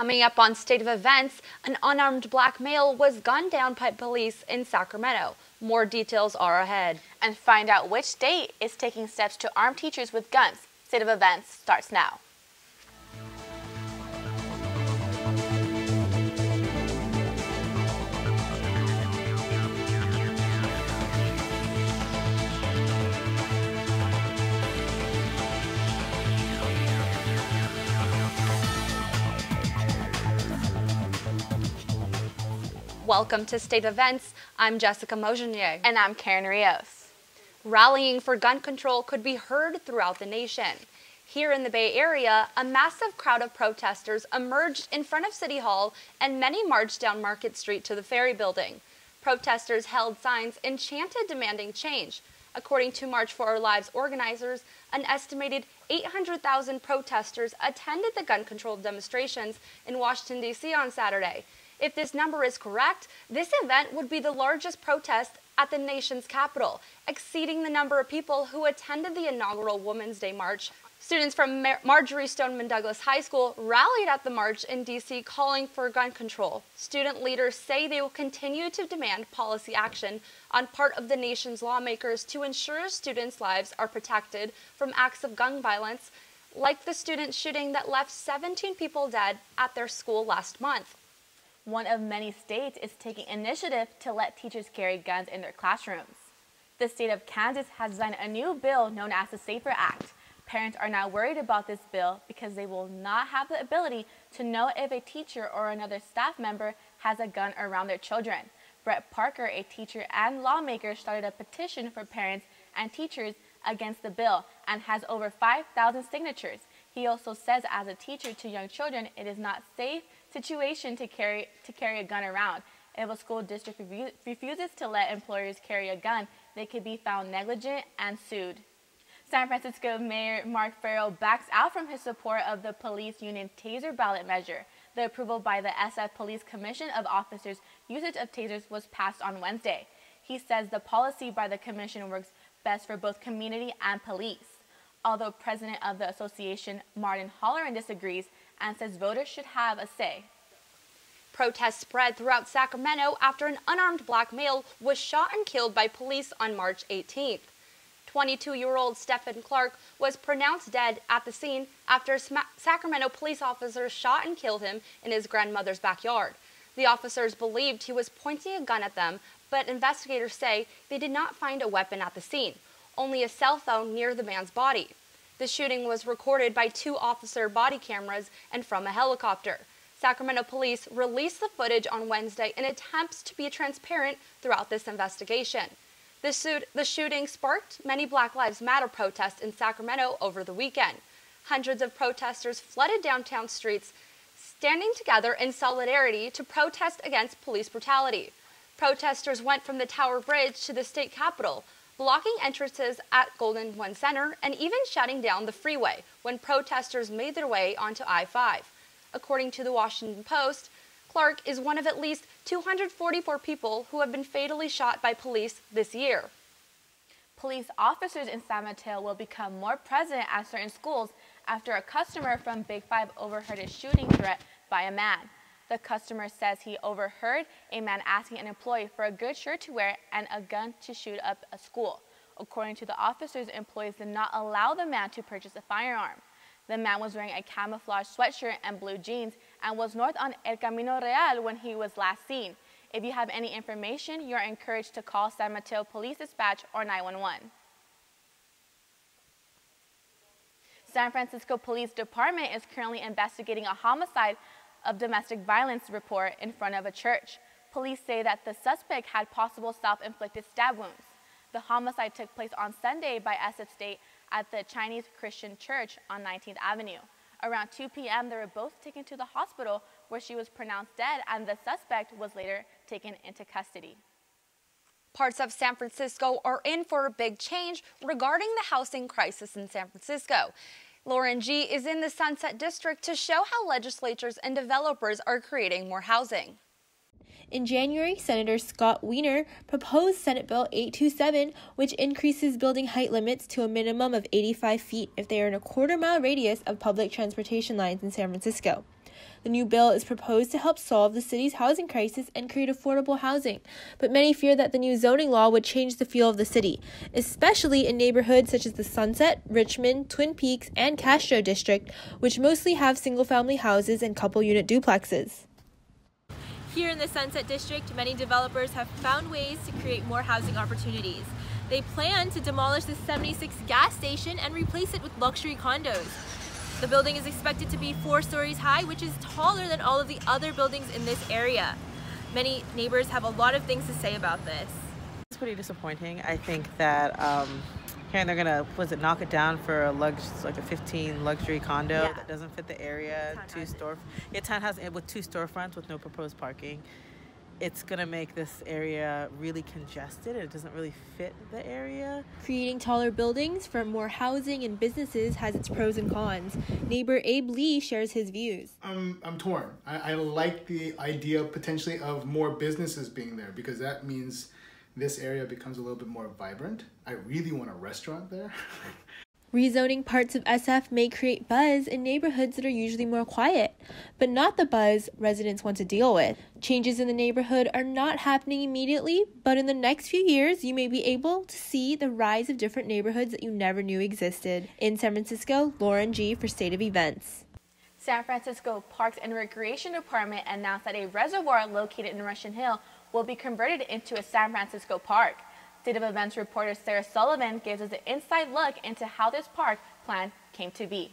Coming up on State of Events, an unarmed black male was gunned down by police in Sacramento. More details are ahead. And find out which state is taking steps to arm teachers with guns. State of Events starts now. Welcome to State Events. I'm Jessica Mojenier. And I'm Karen Rios. Rallying for gun control could be heard throughout the nation. Here in the Bay Area, a massive crowd of protesters emerged in front of City Hall and many marched down Market Street to the Ferry Building. Protesters held signs and chanted demanding change. According to March for Our Lives organizers, an estimated 800,000 protesters attended the gun control demonstrations in Washington, D.C. on Saturday. If this number is correct, this event would be the largest protest at the nation's capital, exceeding the number of people who attended the inaugural Women's Day March. Students from Marjorie Stoneman Douglas High School rallied at the march in D.C. calling for gun control. Student leaders say they will continue to demand policy action on part of the nation's lawmakers to ensure students' lives are protected from acts of gun violence, like the student shooting that left 17 people dead at their school last month. One of many states is taking initiative to let teachers carry guns in their classrooms. The state of Kansas has designed a new bill known as the SAFER Act. Parents are now worried about this bill because they will not have the ability to know if a teacher or another staff member has a gun around their children. Brett Parker, a teacher and lawmaker, started a petition for parents and teachers against the bill and has over 5,000 signatures. He also says as a teacher to young children, it is not safe situation to carry a gun around. If a school district refuses to let employers carry a gun, they could be found negligent and sued. San Francisco Mayor Mark Farrell backs out from his support of the police union taser ballot measure. The approval by the SF Police Commission of Officers' usage of tasers was passed on Wednesday. He says the policy by the commission works best for both community and police. Although president of the association, Martin Holleran, disagrees and says voters should have a say. Protests spread throughout Sacramento after an unarmed black male was shot and killed by police on March 18th. 22-year-old Stephen Clark was pronounced dead at the scene after Sacramento police officers shot and killed him in his grandmother's backyard. The officers believed he was pointing a gun at them, but investigators say they did not find a weapon at the scene, only a cell phone near the man's body. The shooting was recorded by 2 officer body cameras and from a helicopter. Sacramento police released the footage on Wednesday in attempts to be transparent throughout this investigation. The shooting sparked many Black Lives Matter protests in Sacramento over the weekend. Hundreds of protesters flooded downtown streets, standing together in solidarity to protest against police brutality. Protesters went from the Tower Bridge to the state capitol, blocking entrances at Golden One Center and even shutting down the freeway when protesters made their way onto I-5. According to the Washington Post, Clark is one of at least 244 people who have been fatally shot by police this year. Police officers in San Mateo will become more present at certain schools after a customer from Big 5 overheard a shooting threat by a man. The customer says he overheard a man asking an employee for a good shirt to wear and a gun to shoot up a school. According to the officers, employees did not allow the man to purchase a firearm. The man was wearing a camouflage sweatshirt and blue jeans and was north on El Camino Real when he was last seen. If you have any information, you are encouraged to call San Mateo Police Dispatch or 911. San Francisco Police Department is currently investigating a homicide of domestic violence report in front of a church. Police say that the suspect had possible self-inflicted stab wounds. The homicide took place on Sunday by SF State at the Chinese Christian Church on 19th Avenue. Around 2 p.m., they were both taken to the hospital where she was pronounced dead and the suspect was later taken into custody. Parts of San Francisco are in for a big change regarding the housing crisis in San Francisco. Lauren G. is in the Sunset District to show how legislatures and developers are creating more housing. In January, Senator Scott Wiener proposed Senate Bill 827, which increases building height limits to a minimum of 85 feet if they are in a quarter-mile radius of public transportation lines in San Francisco. The new bill is proposed to help solve the city's housing crisis and create affordable housing, but many fear that the new zoning law would change the feel of the city, especially in neighborhoods such as the Sunset, Richmond, Twin Peaks, and Castro district, which mostly have single-family houses and couple-unit duplexes. Here in the Sunset District, many developers have found ways to create more housing opportunities. They plan to demolish the 76 gas station and replace it with luxury condos. The building is expected to be 4 stories high, which is taller than all of the other buildings in this area. Many neighbors have a lot of things to say about this. It's pretty disappointing. I think that they're gonna knock it down for like a 15 luxury condo that doesn't fit the area. Townhouse with 2 storefronts with no proposed parking. It's gonna make this area really congested. It doesn't really fit the area. Creating taller buildings for more housing and businesses has its pros and cons. Neighbor Abe Lee shares his views. I'm torn. I like the idea potentially of more businesses being there because that means this area becomes a little bit more vibrant. I really want a restaurant there. Rezoning parts of SF may create buzz in neighborhoods that are usually more quiet, but not the buzz residents want to deal with. Changes in the neighborhood are not happening immediately, but in the next few years, you may be able to see the rise of different neighborhoods that you never knew existed. In San Francisco, Lauren G. for State of Events. San Francisco Parks and Recreation Department announced that a reservoir located in Russian Hill will be converted into a San Francisco park. State of Events reporter Sarah Sullivan gives us an inside look into how this park plan came to be.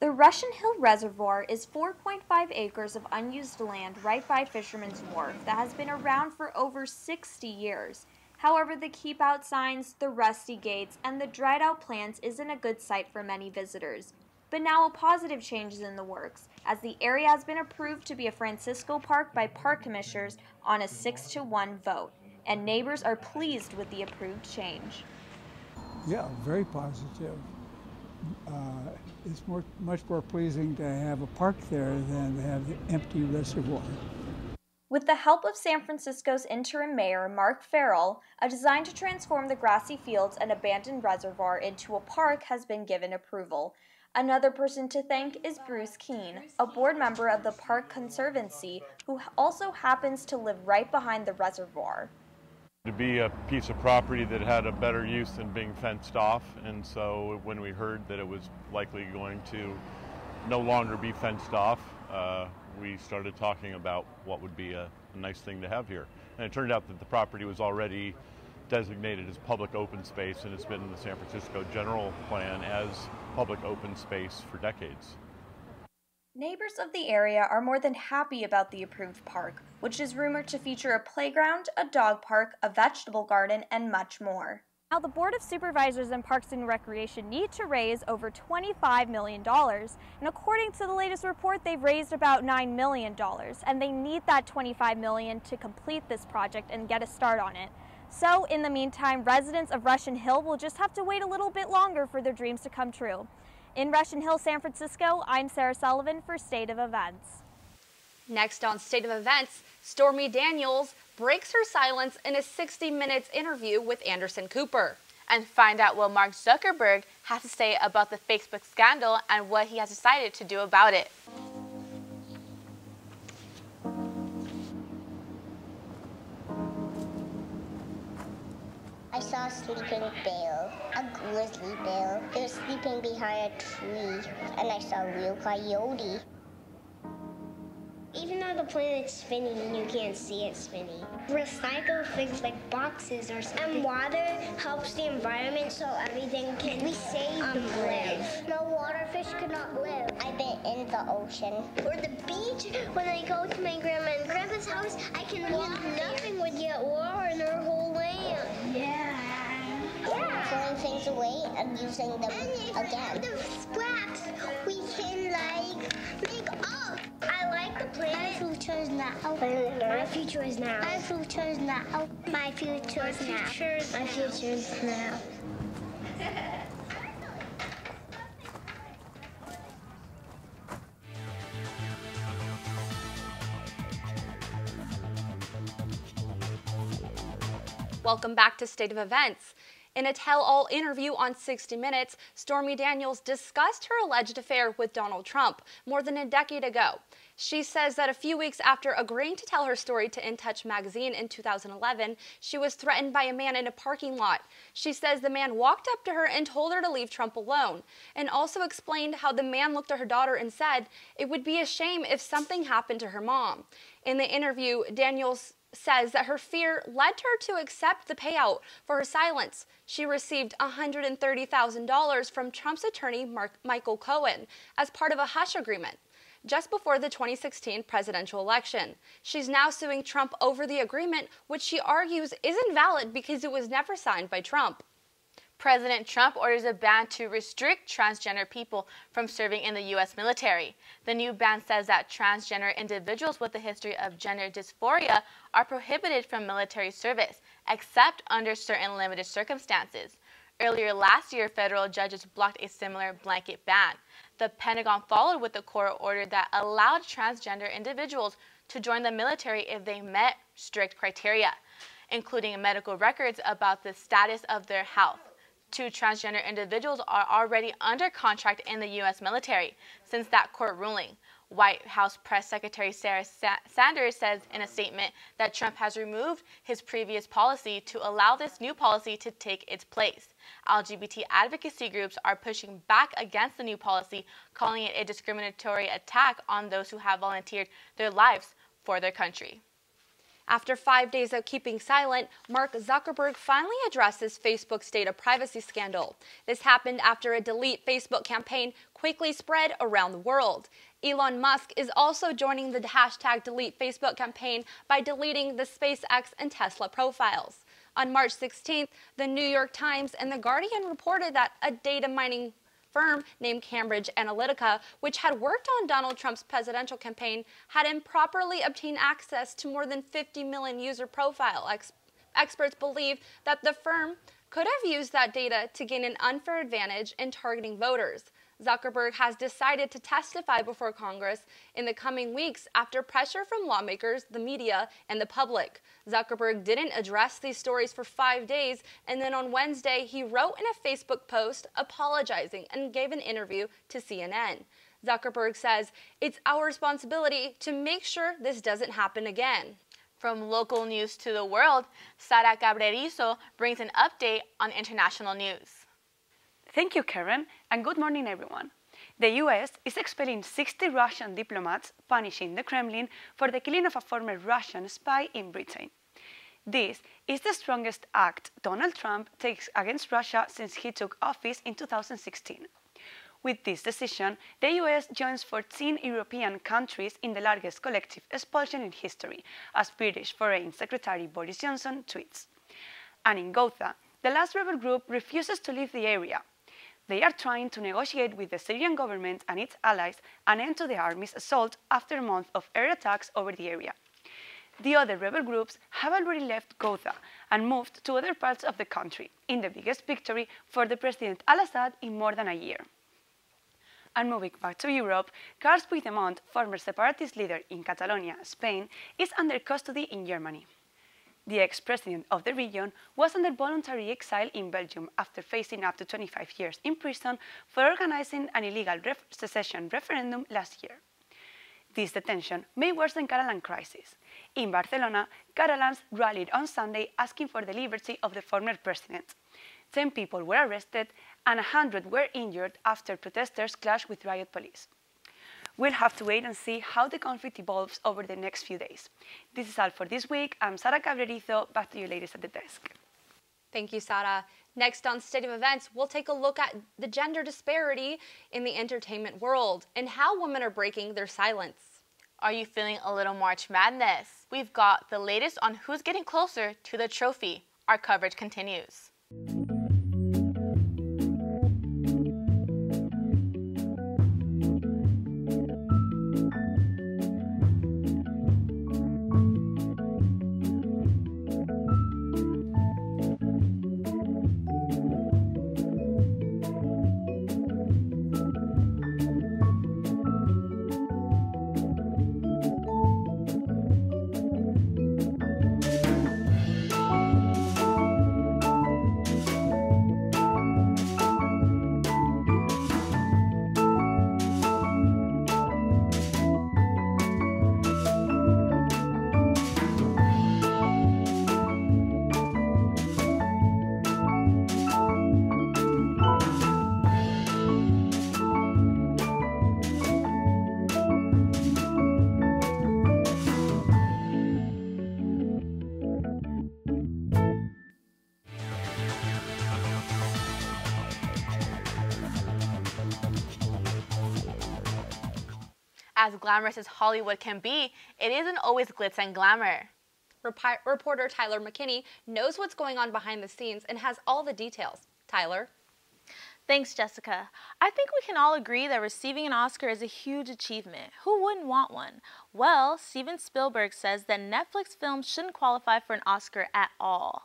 The Russian Hill Reservoir is 4.5 acres of unused land right by Fisherman's Wharf that has been around for over 60 years. However, the keep-out signs, the rusty gates, and the dried-out plants isn't a good sight for many visitors. But now a positive change is in the works, as the area has been approved to be a Francisco Park by park commissioners on a 6-to-1 vote. And neighbors are pleased with the approved change. Yeah, very positive. It's much more pleasing to have a park there than to have the empty reservoir. With the help of San Francisco's interim mayor, Mark Farrell, a design to transform the grassy fields and abandoned reservoir into a park has been given approval. Another person to thank is Bruce Keene, a board member of the Park Conservancy, who also happens to live right behind the reservoir. To be a piece of property that had a better use than being fenced off, and so when we heard that it was likely going to no longer be fenced off, we started talking about what would be a nice thing to have here. And it turned out that the property was already designated as public open space, and it's been in the San Francisco general plan as public open space for decades. Neighbors of the area are more than happy about the approved park, which is rumored to feature a playground, a dog park, a vegetable garden, and much more. Now, the Board of Supervisors in Parks and Recreation need to raise over $25 million, and according to the latest report, they've raised about $9 million, and they need that $25 million to complete this project and get a start on it. So, in the meantime, residents of Russian Hill will just have to wait a little bit longer for their dreams to come true. In Russian Hill, San Francisco, I'm Sarah Sullivan for State of Events. Next on State of Events, Stormy Daniels breaks her silence in a 60 Minutes interview with Anderson Cooper. And find out what Mark Zuckerberg has to say about the Facebook scandal and what he has decided to do about it. I saw a sleeping bear, a grizzly bear. It was sleeping behind a tree, and I saw a real coyote. Even though the planet's spinning, you can't see it spinning. Recycle things like boxes or something. And water helps the environment so everything can live. No waterfish cannot live. I've been in the ocean. Or the beach, when I go to my grandma and grandpa's house, I can walk. Nothing would get water in their whole land. Yeah. Throwing things away and using them again. The scraps we can make up. I like the planet. My future is now. My future is now. My future is now. My future is now. My future is now. Welcome back to State of Events. In a tell-all interview on 60 Minutes, Stormy Daniels discussed her alleged affair with Donald Trump more than a decade ago. She says that a few weeks after agreeing to tell her story to In Touch magazine in 2011, she was threatened by a man in a parking lot. She says the man walked up to her and told her to leave Trump alone, and also explained how the man looked at her daughter and said it would be a shame if something happened to her mom. In the interview, Daniels says that her fear led her to accept the payout for her silence. She received $130,000 from Trump's attorney Michael Cohen as part of a hush agreement just before the 2016 presidential election. She's now suing Trump over the agreement, which she argues isn't valid because it was never signed by Trump. President Trump orders a ban to restrict transgender people from serving in the U.S. military. The new ban says that transgender individuals with a history of gender dysphoria are prohibited from military service, except under certain limited circumstances. Earlier last year, federal judges blocked a similar blanket ban. The Pentagon followed with a court order that allowed transgender individuals to join the military if they met strict criteria, including medical records about the status of their health. 2 transgender individuals are already under contract in the U.S. military since that court ruling. White House Press Secretary Sarah Sanders says in a statement that Trump has removed his previous policy to allow this new policy to take its place. LGBT advocacy groups are pushing back against the new policy, calling it a discriminatory attack on those who have volunteered their lives for their country. After 5 days of keeping silent, Mark Zuckerberg finally addresses Facebook's data privacy scandal. This happened after a delete Facebook campaign quickly spread around the world. Elon Musk is also joining the hashtag delete Facebook campaign by deleting the SpaceX and Tesla profiles. On March 16th, the New York Times and The Guardian reported that a data mining firm named Cambridge Analytica, which had worked on Donald Trump's presidential campaign, had improperly obtained access to more than 50 million user profile. Experts believe that the firm could have used that data to gain an unfair advantage in targeting voters. Zuckerberg has decided to testify before Congress in the coming weeks after pressure from lawmakers, the media, and the public. Zuckerberg didn't address these stories for 5 days, and then on Wednesday, he wrote in a Facebook post apologizing and gave an interview to CNN. Zuckerberg says, "It's our responsibility to make sure this doesn't happen again." From local news to the world, Sara Cabrerizo brings an update on international news. Thank you, Karen, and good morning, everyone. The US is expelling 60 Russian diplomats, punishing the Kremlin for the killing of a former Russian spy in Britain. This is the strongest act Donald Trump takes against Russia since he took office in 2016. With this decision, the US joins 14 European countries in the largest collective expulsion in history, as British Foreign Secretary Boris Johnson tweets. And in Ghouta, the last rebel group refuses to leave the area. They are trying to negotiate with the Syrian government and its allies an end to the army's assault after a month of air attacks over the area. The other rebel groups have already left Ghouta and moved to other parts of the country, in the biggest victory for the President al-Assad in more than a year. And moving back to Europe, Carles Puigdemont, former separatist leader in Catalonia, Spain, is under custody in Germany. The ex-president of the region was under voluntary exile in Belgium after facing up to 25 years in prison for organizing an illegal secession referendum last year. This detention may worsen Catalan crisis. In Barcelona, Catalans rallied on Sunday asking for the liberty of the former president. 10 people were arrested and 100 were injured after protesters clashed with riot police. We'll have to wait and see how the conflict evolves over the next few days. This is all for this week. I'm Sara Cabrerizo. Back to you ladies at the desk. Thank you, Sara. Next on State of Events, we'll take a look at the gender disparity in the entertainment world and how women are breaking their silence. Are you feeling a little March Madness? We've got the latest on who's getting closer to the trophy. Our coverage continues. As glamorous as Hollywood can be, it isn't always glitz and glamour. Reporter Tyler McKinney knows what's going on behind the scenes and has all the details. Tyler? Thanks, Jessica. I think we can all agree that receiving an Oscar is a huge achievement. Who wouldn't want one? Well, Steven Spielberg says that Netflix films shouldn't qualify for an Oscar at all.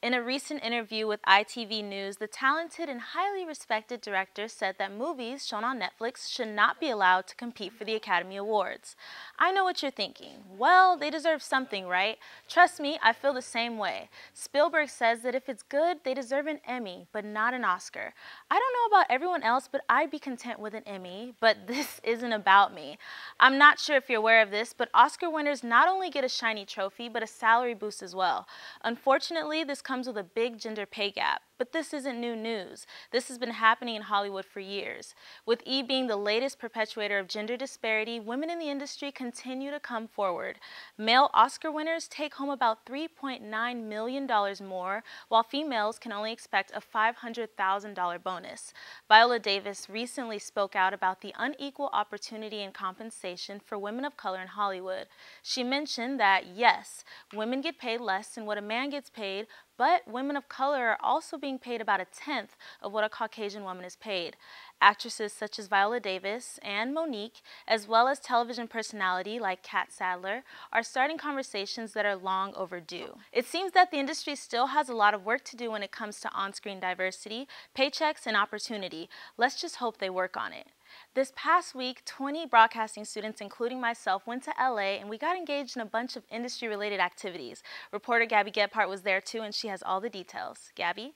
In a recent interview with ITV News, the talented and highly respected director said that movies shown on Netflix should not be allowed to compete for the Academy Awards. I know what you're thinking. Well, they deserve something, right? Trust me, I feel the same way. Spielberg says that if it's good, they deserve an Emmy, but not an Oscar. I don't know about everyone else, but I'd be content with an Emmy, but this isn't about me. I'm not sure if you're aware of this, but Oscar winners not only get a shiny trophy, but a salary boost as well. Unfortunately, this comes with a big gender pay gap. But this isn't new news. This has been happening in Hollywood for years. With E being the latest perpetuator of gender disparity, women in the industry continue to come forward. Male Oscar winners take home about $3.9 million more, while females can only expect a $500,000 bonus. Viola Davis recently spoke out about the unequal opportunity and compensation for women of color in Hollywood. She mentioned that, yes, women get paid less than what a man gets paid, but women of color are also being paid about a tenth of what a Caucasian woman is paid. Actresses such as Viola Davis and Monique, as well as television personality like Kat Sadler, are starting conversations that are long overdue. It seems that the industry still has a lot of work to do when it comes to on-screen diversity, paychecks, and opportunity. Let's just hope they work on it. This past week, 20 broadcasting students, including myself, went to LA and we got engaged in a bunch of industry-related activities. Reporter Gabby Gephardt was there too, and she has all the details. Gabby?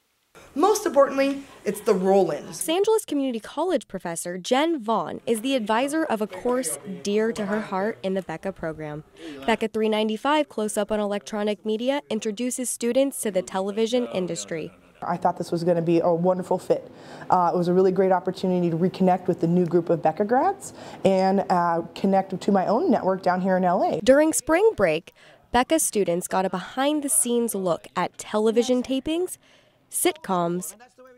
Most importantly, it's the roll-ins. Los Angeles Community College professor Jen Vaughn is the advisor of a course dear to her heart in the BECA program. BECA 395 Close-Up on Electronic Media introduces students to the television industry. I thought this was going to be a wonderful fit. It was a really great opportunity to reconnect with the new group of BECA grads and connect to my own network down here in LA. During spring break, BECA students got a behind-the-scenes look at television tapings, sitcoms,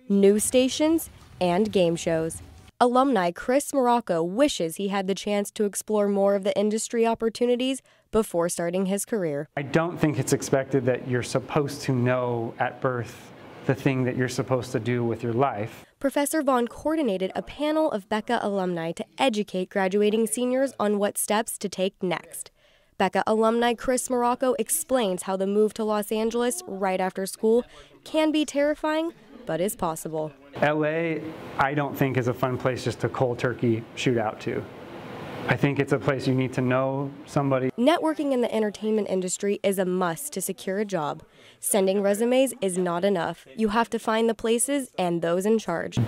news stations, and game shows. Alumni Chris Morocco wishes he had the chance to explore more of the industry opportunities before starting his career. I don't think it's expected that you're supposed to know at birth the thing that you're supposed to do with your life. Professor Vaughn coordinated a panel of BECA alumni to educate graduating seniors on what steps to take next. BECA alumni Chris Morocco explains how the move to Los Angeles right after school can be terrifying, but is possible. LA, I don't think is a fun place just to cold turkey shoot out to. I think it's a place you need to know somebody. Networking in the entertainment industry is a must to secure a job. Sending resumes is not enough. You have to find the places and those in charge.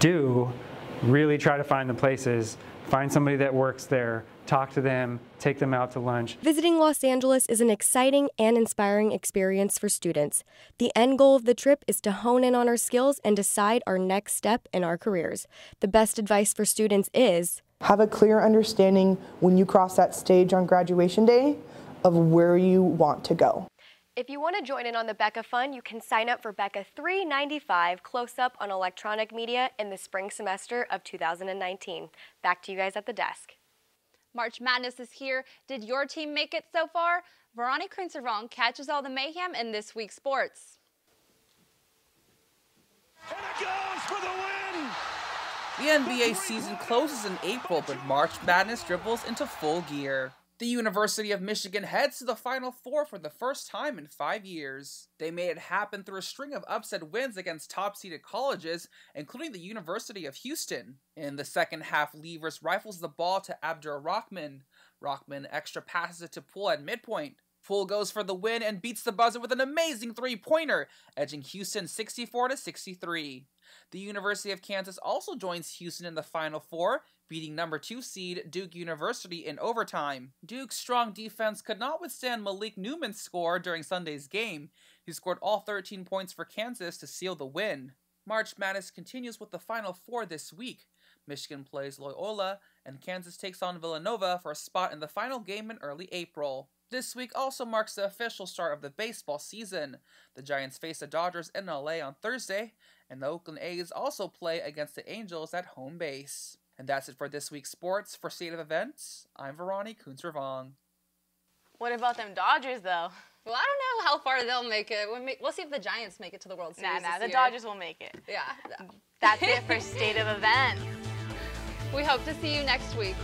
Really try to find the places, find somebody that works there, talk to them, take them out to lunch. Visiting Los Angeles is an exciting and inspiring experience for students. The end goal of the trip is to hone in on our skills and decide our next step in our careers. The best advice for students is have a clear understanding when you cross that stage on graduation day of where you want to go. If you want to join in on the BECA fun, you can sign up for BECA 395 Close-Up on Electronic Media in the spring semester of 2019. Back to you guys at the desk. March Madness is here. Did your team make it so far? Veronica Crincervon catches all the mayhem in this week's sports. And it goes for the win! The NBA season closes in April, but March Madness dribbles into full gear. The University of Michigan heads to the Final Four for the first time in 5 years. They made it happen through a string of upset wins against top-seeded colleges, including the University of Houston. In the second half, Levers rifles the ball to Abdur Rahman. Rahman extra passes it to Poole at midpoint. Poole goes for the win and beats the buzzer with an amazing three-pointer, edging Houston 64-63. The University of Kansas also joins Houston in the Final Four, beating number 2 seed Duke University in overtime. Duke's strong defense could not withstand Malik Newman's score during Sunday's game. He scored all 13 points for Kansas to seal the win. March Madness continues with the Final Four this week. Michigan plays Loyola, and Kansas takes on Villanova for a spot in the final game in early April. This week also marks the official start of the baseball season. The Giants face the Dodgers in LA on Thursday, and the Oakland A's also play against the Angels at home base. And that's it for this week's sports. For State of Events, I'm Veroni Kuntz-Ravong. What about them Dodgers, though? Well, I don't know how far they'll make it. We'll see if the Giants make it to the World Series Nah, this the year. Dodgers will make it. Yeah. That's it for State of Events. We hope to see you next week.